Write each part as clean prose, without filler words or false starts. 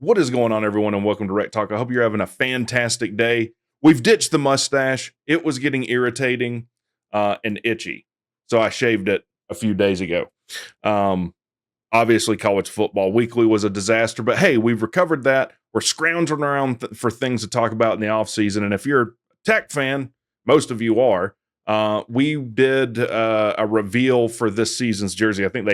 What is going on, everyone, and welcome to WreckTalk. I hope you're having a fantastic day. We've ditched the mustache. It was getting irritating and itchy, so I shaved it a few days ago. Obviously, college football weekly was a disaster, but hey, we've recovered that. We're scrounging around for things to talk about in the offseason, and if you're a tech fan, most of you are, we did a reveal for this season's jersey. I think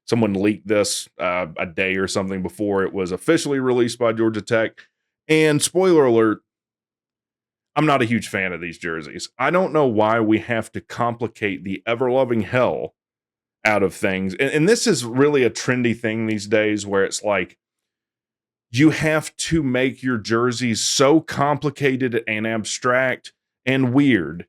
someone leaked this a day or something before it was officially released by Georgia Tech. And spoiler alert, I'm not a huge fan of these jerseys. I don't know why we have to complicate the ever-loving hell out of things. And this is really a trendy thing these days where it's like you have to make your jerseys so complicated and abstract and weird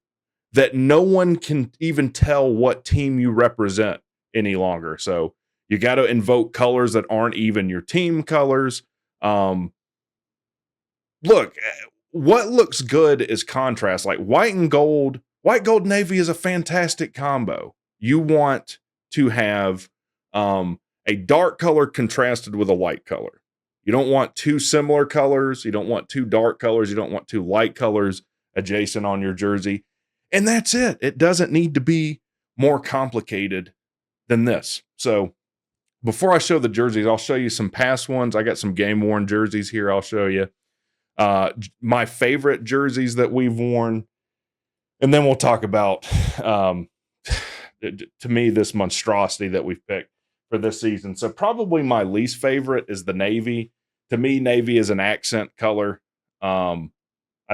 that no one can even tell what team you represent any longer. So you got to invoke colors that aren't even your team colors. Look, what looks good is contrast. Like white gold navy is a fantastic combo. You want to have a dark color contrasted with a light color. You don't want two similar colors. You don't want two dark colors. You don't want two light colors adjacent on your jersey. And that's it. It doesn't need to be more complicated than this. So before I show the jerseys, I'll show you some past ones. I got some game-worn jerseys here I'll show you. My favorite jerseys that we've worn. And then we'll talk about, to me, this monstrosity that we've picked for this season. So probably my least favorite is the navy. To me, navy is an accent color. I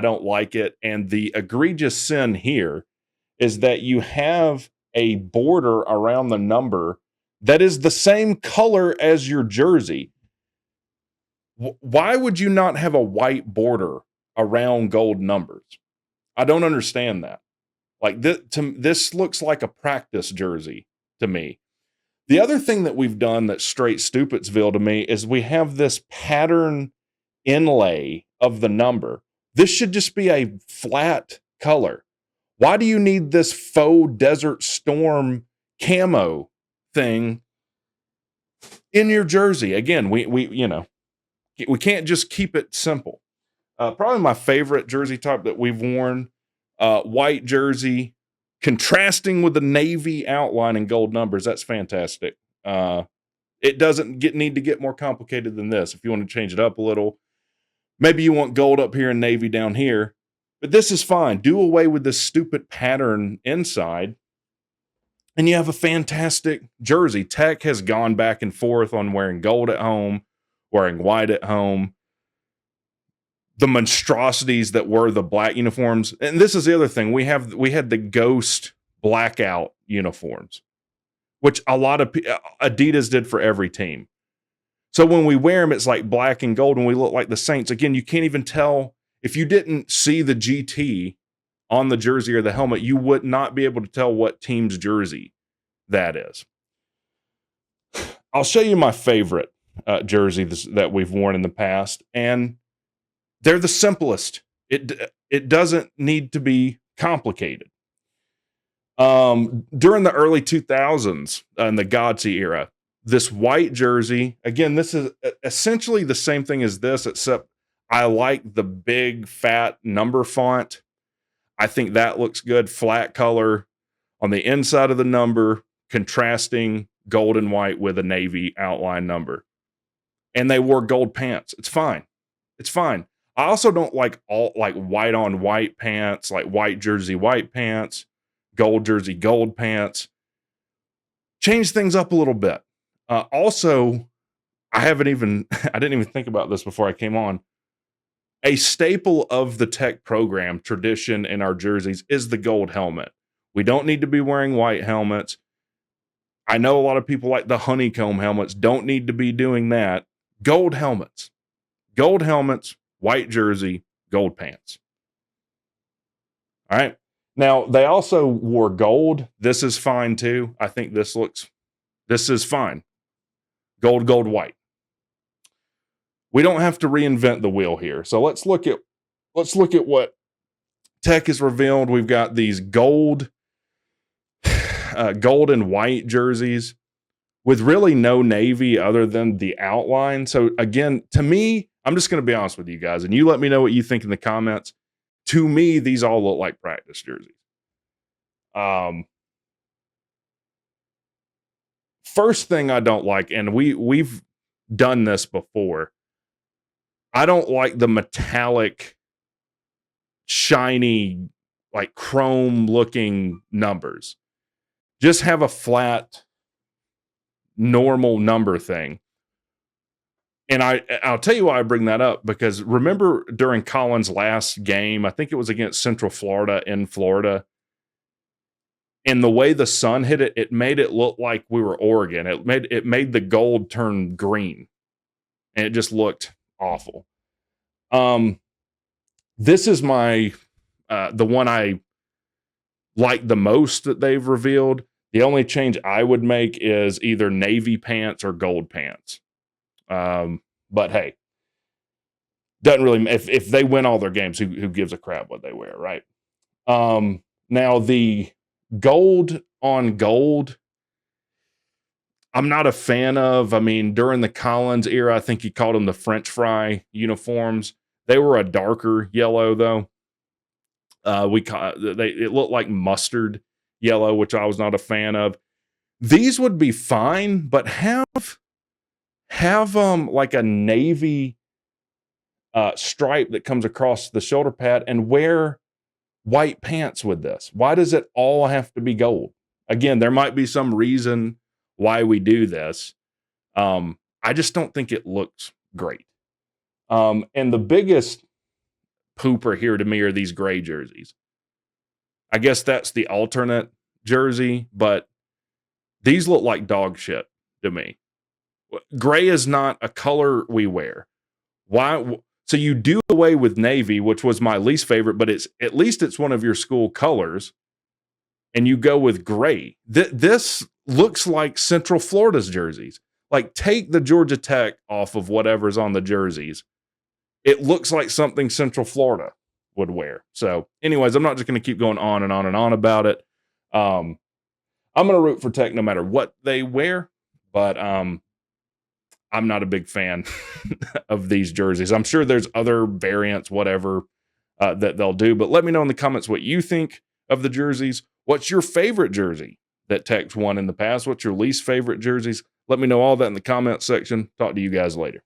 don't like it. And the egregious sin here is that you have a border around the number that is the same color as your jersey. Why would you not have a white border around gold numbers? I don't understand that. Like this looks like a practice jersey to me. The other thing that we've done that's straight Stupidsville to me is we have this pattern inlay of the number. This should just be a flat color. Why do you need this faux Desert Storm camo thing in your jersey? Again, we can't just keep it simple. Probably my favorite jersey type that we've worn, white jersey, contrasting with the navy outline and gold numbers. That's fantastic. It doesn't need to get more complicated than this. If you want to change it up a little, maybe you want gold up here and navy down here, but this is fine. Do away with this stupid pattern inside, and you have a fantastic jersey. Tech has gone back and forth on wearing gold at home, wearing white at home. The monstrosities that were the black uniforms. And this is the other thing. We had the ghost blackout uniforms, which a lot of Adidas did for every team. So when we wear them, it's like black and gold and we look like the Saints. Again, you can't even tell. If you didn't see the GT on the jersey or the helmet, you would not be able to tell what team's jersey that is. I'll show you my favorite jersey that we've worn in the past, and they're the simplest. It doesn't need to be complicated. During the early 2000s, in the Godsey era, this white jersey, again, this is essentially the same thing as this, except I like the big fat number font. I think that looks good. Flat color on the inside of the number, contrasting gold and white with a navy outline number. And they wore gold pants. It's fine. It's fine. I also don't like all like white on white pants, like white jersey, white pants, gold jersey, gold pants. Change things up a little bit. Also, I didn't even think about this before I came on. A staple of the Tech program tradition in our jerseys is the gold helmet. We don't need to be wearing white helmets. I know a lot of people like the honeycomb helmets. Don't need to be doing that. Gold helmets, white jersey, gold pants. All right. Now, they also wore gold. This is fine too. I think this is fine. Gold, white. We don't have to reinvent the wheel here. So let's look at what Tech has revealed. We've got these gold and white jerseys with really no navy other than the outline. So again, to me, I'm just going to be honest with you guys, and you let me know what you think in the comments. To me, these all look like practice jerseys. First thing I don't like, and we've done this before, I don't like the metallic, shiny, like chrome looking numbers. Just have a flat, normal number thing. And I'll tell you why I bring that up, because remember during Collins' last game, I think it was against Central Florida in Florida, and the way the sun hit it, it made it look like we were Oregon. It made the gold turn green, and it just looked awful. This is my the one I like the most that they've revealed. The only change I would make is either navy pants or gold pants. But hey, doesn't really, if they win all their games, who gives a crap what they wear, right? Now the gold on gold, I'm not a fan of. I mean, during the Collins era, I think he called them the French fry uniforms. They were a darker yellow though. It looked like mustard yellow, which I was not a fan of. These would be fine, but have like a navy stripe that comes across the shoulder pad, and wear white pants with this. Why does it all have to be gold? Again, there might be some reason why we do this. I just don't think it looks great. And the biggest pooper here to me are these gray jerseys. I guess that's the alternate jersey, but these look like dog shit to me. Gray is not a color we wear. Why? So you do away with navy, which was my least favorite, but it's at least it's one of your school colors, and you go with gray. This looks like Central Florida's jerseys. Like, take the Georgia Tech off of whatever's on the jerseys. It looks like something Central Florida would wear. So anyways, I'm not just going to keep going on and on and on about it. I'm going to root for Tech no matter what they wear, but I'm not a big fan of these jerseys. I'm sure there's other variants, whatever, that they'll do, but let me know in the comments what you think of the jerseys. What's your favorite jersey that Tech's won in the past? What's your least favorite jerseys? Let me know all that in the comments section. Talk to you guys later.